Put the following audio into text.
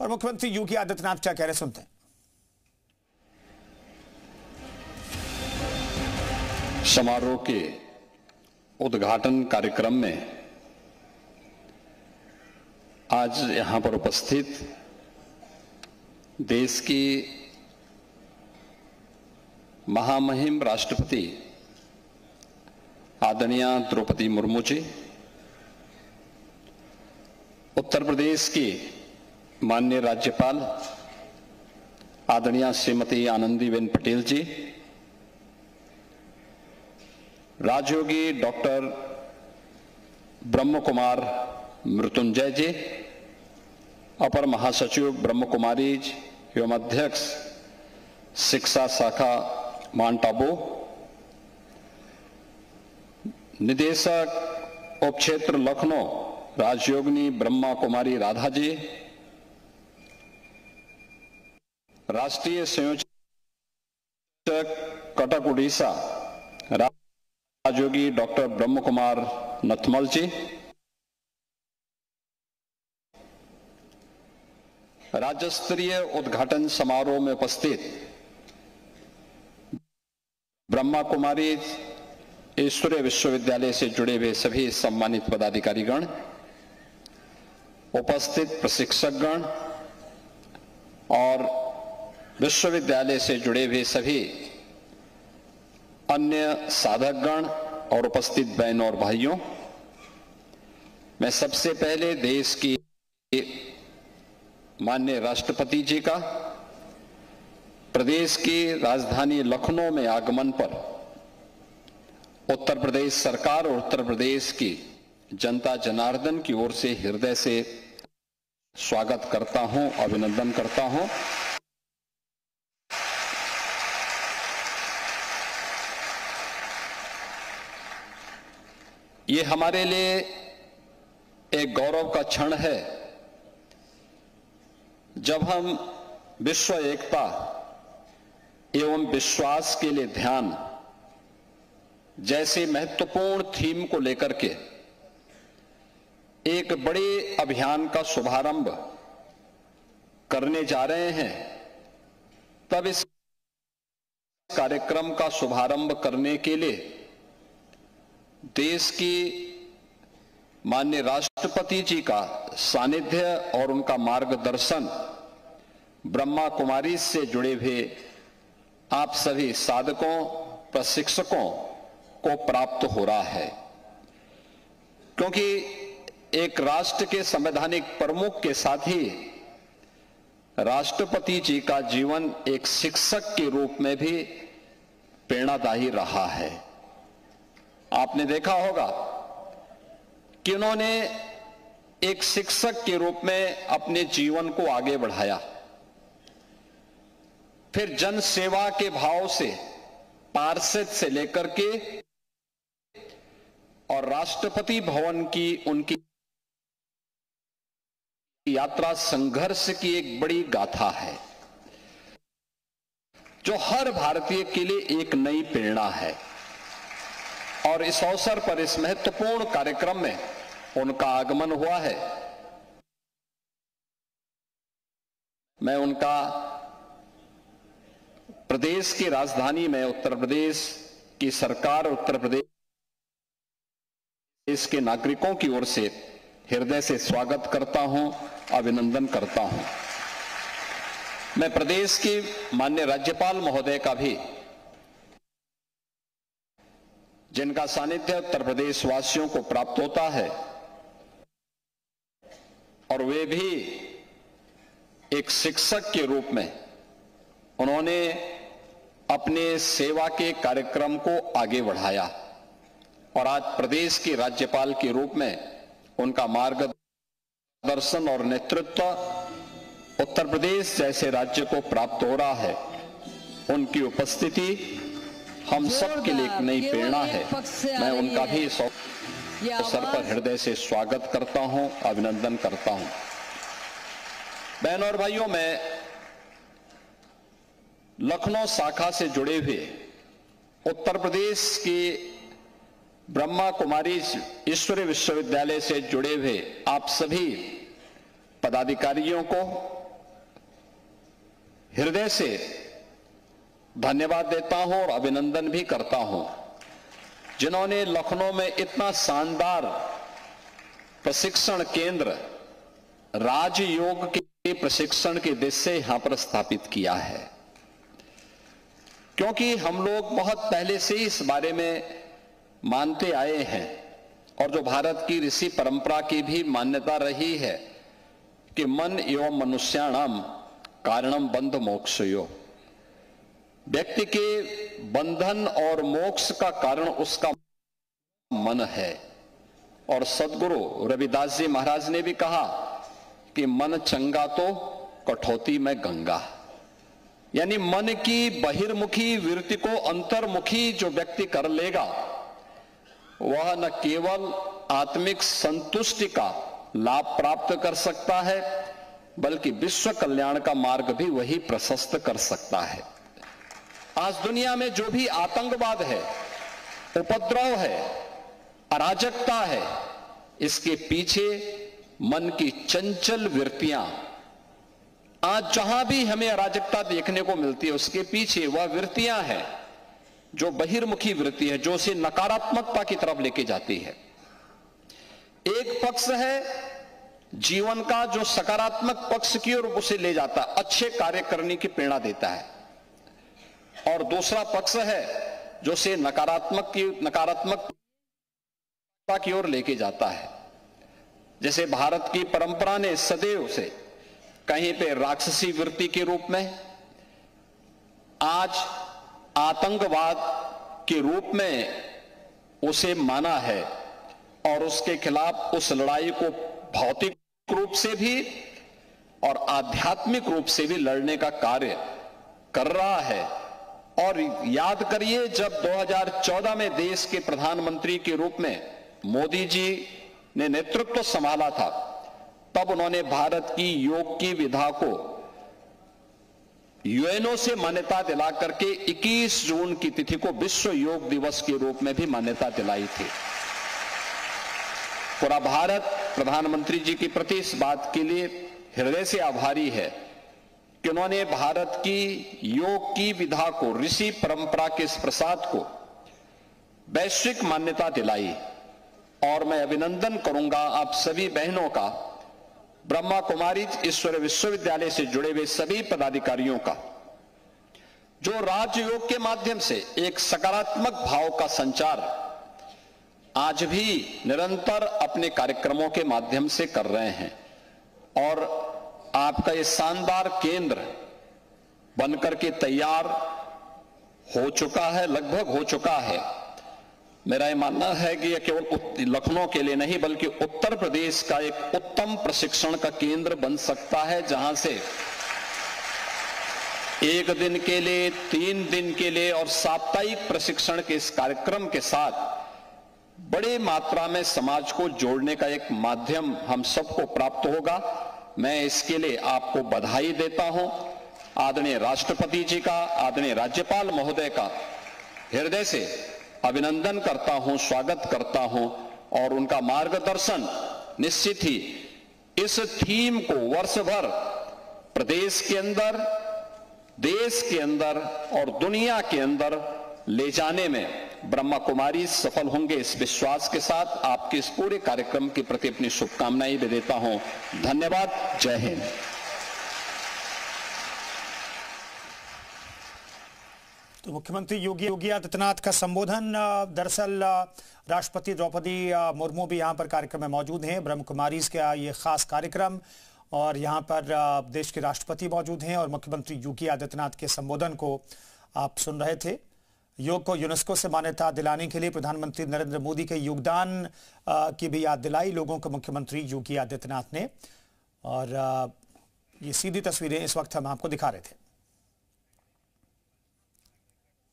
और मुख्यमंत्री योगी आदित्यनाथ क्या कह रहे सुनते हैं। समारोह के उद्घाटन कार्यक्रम में आज यहां पर उपस्थित देश की महामहिम राष्ट्रपति आदरणीय द्रौपदी मुर्मू जी, उत्तर प्रदेश की माननीय राज्यपाल आदरणीय श्रीमती आनंदीबेन पटेल जी, राजयोगी डॉक्टर ब्रह्म कुमार मृत्युंजय जी, अपर महासचिव ब्रह्म कुमारी एवं अध्यक्ष शिक्षा शाखा माउंट आबू, निदेशक उपक्षेत्र लखनऊ राजयोगिनी ब्रह्मा कुमारी राधा जी, राष्ट्रीय संयोजक कटक उड़ीसा राजयोगी डॉक्टर ब्रह्म कुमार नथमल जी, राज्य स्तरीय उद्घाटन समारोह में उपस्थित ब्रह्मा कुमारी ईश्वरीय विश्वविद्यालय से जुड़े हुए सभी सम्मानित पदाधिकारीगण, उपस्थित प्रशिक्षकगण और विश्वविद्यालय से जुड़े हुए सभी अन्य साधकगण और उपस्थित बहनों और भाइयों, मैं सबसे पहले देश की माननीय राष्ट्रपति जी का प्रदेश की राजधानी लखनऊ में आगमन पर उत्तर प्रदेश सरकार और उत्तर प्रदेश की जनता जनार्दन की ओर से हृदय से स्वागत करता हूं, अभिनंदन करता हूं। ये हमारे लिए एक गौरव का क्षण है जब हम विश्व एकता एवं विश्वास के लिए ध्यान जैसे महत्वपूर्ण थीम को लेकर के एक बड़े अभियान का शुभारंभ करने जा रहे हैं। तब इस कार्यक्रम का शुभारंभ करने के लिए देश की माननीय राष्ट्रपति जी का सानिध्य और उनका मार्गदर्शन ब्रह्मा कुमारी से जुड़े हुए आप सभी साधकों, प्रशिक्षकों को प्राप्त हो रहा है, क्योंकि एक राष्ट्र के संवैधानिक प्रमुख के साथ ही राष्ट्रपति जी का जीवन एक शिक्षक के रूप में भी प्रेरणादायी रहा है। आपने देखा होगा कि उन्होंने एक शिक्षक के रूप में अपने जीवन को आगे बढ़ाया, फिर जन सेवा के भाव से पार्षद से लेकर के और राष्ट्रपति भवन की उनकी यात्रा संघर्ष की एक बड़ी गाथा है, जो हर भारतीय के लिए एक नई प्रेरणा है। और इस अवसर पर इस महत्वपूर्ण कार्यक्रम में उनका आगमन हुआ है। मैं उनका प्रदेश की राजधानी में उत्तर प्रदेश की सरकार, उत्तर प्रदेश के नागरिकों की ओर से हृदय से स्वागत करता हूं, अभिनंदन करता हूं। मैं प्रदेश की माननीय राज्यपाल महोदय का भी, जिनका सानिध्य उत्तर प्रदेश वासियों को प्राप्त होता है और वे भी एक शिक्षक के रूप में उन्होंने अपने सेवा के कार्यक्रम को आगे बढ़ाया और आज प्रदेश के राज्यपाल के रूप में उनका मार्गदर्शन और नेतृत्व उत्तर प्रदेश जैसे राज्य को प्राप्त हो रहा है। उनकी उपस्थिति हम सब के लिए एक नई प्रेरणा है। मैं उनका भी इस अवसर पर हृदय से स्वागत करता हूं, अभिनंदन करता हूं। बहनों और भाइयों, मैं लखनऊ शाखा से जुड़े हुए उत्तर प्रदेश की ब्रह्मा कुमारी ईश्वरीय विश्वविद्यालय से जुड़े हुए आप सभी पदाधिकारियों को हृदय से धन्यवाद देता हूं और अभिनंदन भी करता हूं, जिन्होंने लखनऊ में इतना शानदार प्रशिक्षण केंद्र राजयोग के प्रशिक्षण के उद्देश्य यहां पर स्थापित किया है। क्योंकि हम लोग बहुत पहले से ही इस बारे में मानते आए हैं और जो भारत की ऋषि परंपरा की भी मान्यता रही है कि मन एवं मनुष्याणाम कारणम बंध मोक्षयो, व्यक्ति के बंधन और मोक्ष का कारण उसका मन है। और सदगुरु रविदास जी महाराज ने भी कहा कि मन चंगा तो कठौती में गंगा, यानी मन की बहिर्मुखी वृत्ति को अंतर्मुखी जो व्यक्ति कर लेगा वह न केवल आत्मिक संतुष्टि का लाभ प्राप्त कर सकता है बल्कि विश्व कल्याण का मार्ग भी वही प्रशस्त कर सकता है। आज दुनिया में जो भी आतंकवाद है, उपद्रव है, अराजकता है, इसके पीछे मन की चंचल वृत्तियां, आज जहां भी हमें अराजकता देखने को मिलती है उसके पीछे वह वृत्तियां हैं जो बहिर्मुखी वृत्ति है, जो उसे नकारात्मकता की तरफ लेके जाती है। एक पक्ष है जीवन का जो सकारात्मक पक्ष की ओर उसे ले जाता है, अच्छे कार्य करने की प्रेरणा देता है, और दूसरा पक्ष है जो उसे नकारात्मकता की ओर लेके जाता है। जैसे भारत की परंपरा ने सदैव से कहीं पे राक्षसी वृत्ति के रूप में, आज आतंकवाद के रूप में उसे माना है और उसके खिलाफ उस लड़ाई को भौतिक रूप से भी और आध्यात्मिक रूप से भी लड़ने का कार्य कर रहा है। और याद करिए, जब 2014 में देश के प्रधानमंत्री के रूप में मोदी जी ने नेतृत्व संभाला था, तब उन्होंने भारत की योग की विधा को यूएनओ से मान्यता दिला करके 21 जून की तिथि को विश्व योग दिवस के रूप में भी मान्यता दिलाई थी। पूरा भारत प्रधानमंत्री जी के प्रति इस बात के लिए हृदय से आभारी है कि उन्होंने भारत की योग की विधा को, ऋषि परंपरा के इस प्रसाद को वैश्विक मान्यता दिलाई। और मैं अभिनंदन करूंगा आप सभी बहनों का, ब्रह्मा कुमारी ईश्वर विश्वविद्यालय से जुड़े हुए सभी पदाधिकारियों का, जो राजयोग के माध्यम से एक सकारात्मक भाव का संचार आज भी निरंतर अपने कार्यक्रमों के माध्यम से कर रहे हैं। और आपका ये शानदार केंद्र बनकर के तैयार हो चुका है, लगभग हो चुका है। मेरा ये मानना है कि यह केवल लखनऊ के लिए नहीं बल्कि उत्तर प्रदेश का एक उत्तम प्रशिक्षण का केंद्र बन सकता है, जहां से 1 दिन के लिए, 3 दिन के लिए और साप्ताहिक प्रशिक्षण के इस कार्यक्रम के साथ बड़ी मात्रा में समाज को जोड़ने का एक माध्यम हम सबको प्राप्त होगा। मैं इसके लिए आपको बधाई देता हूं। आदरणीय राष्ट्रपति जी का, आदरणीय राज्यपाल महोदय का हृदय से अभिनंदन करता हूं, स्वागत करता हूं, और उनका मार्गदर्शन निश्चित ही इस थीम को वर्ष भर प्रदेश के अंदर, देश के अंदर और दुनिया के अंदर ले जाने में ब्रह्मा कुमारी सफल होंगे, इस विश्वास के साथ आपके इस पूरे कार्यक्रम के प्रति अपनी शुभकामनाएं भी देता हूं। धन्यवाद। जय हिंद। तो मुख्यमंत्री योगी आदित्यनाथ का संबोधन, दरअसल राष्ट्रपति द्रौपदी मुर्मू भी यहां पर कार्यक्रम में मौजूद हैं। ब्रह्म कुमारीज का ये खास कार्यक्रम, और यहां पर देश के राष्ट्रपति मौजूद हैं और मुख्यमंत्री योगी आदित्यनाथ के संबोधन को आप सुन रहे थे। योग को यूनेस्को से मान्यता दिलाने के लिए प्रधानमंत्री नरेंद्र मोदी के योगदान की भी याद दिलाई लोगों को मुख्यमंत्री योगी आदित्यनाथ ने, और ये सीधी तस्वीरें इस वक्त हम आपको दिखा रहे थे।